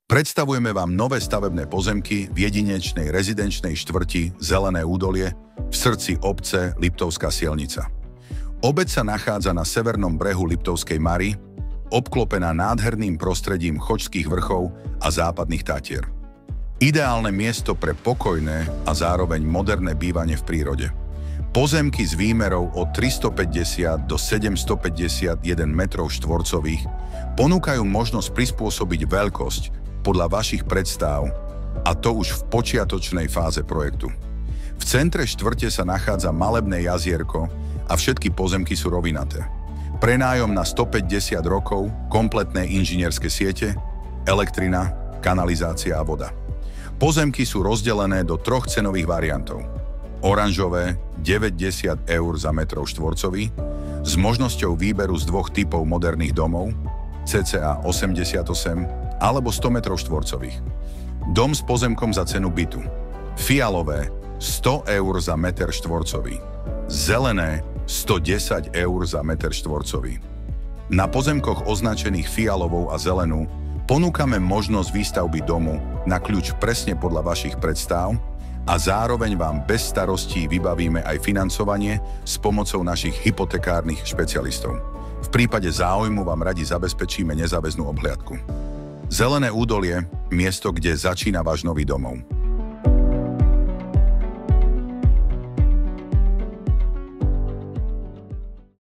Predstavujeme vám nové stavebné pozemky v jedinečnej rezidenčnej štvrti Zelené údolie v srdci obce Liptovská Sielnica. Obec sa nachádza na severnom brehu Liptovskej Mary, obklopená nádherným prostredím Chočských vrchov a západných Tatier. Ideálne miesto pre pokojné a zároveň moderné bývanie v prírode. Pozemky s výmerou od 350 do 751 metrov štvorcových ponúkajú možnosť prispôsobiť veľkosť podľa vašich predstav, a to už v počiatočnej fáze projektu. V centre štvrte sa nachádza malebné jazierko a všetky pozemky sú rovinaté. Prenájom na 150 rokov, kompletné inžinierske siete, elektrina, kanalizácia a voda. Pozemky sú rozdelené do troch cenových variantov. Oranžové 90 eur za metrov štvorcový, s možnosťou výberu z dvoch typov moderných domov, cca 88 alebo 100 metrov štvorcových. Dom s pozemkom za cenu bytu. Fialové 100 eur za meter štvorcový. Zelené 110 eur za meter štvorcový. Na pozemkoch označených fialovou a zelenú ponúkame možnosť výstavby domu na kľúč presne podľa vašich predstav a zároveň vám bez starostí vybavíme aj financovanie s pomocou našich hypotekárnych špecialistov. V prípade záujmu vám radi zabezpečíme nezáväznú obhliadku. Zelené údolie, miesto, kde začína váš nový domov.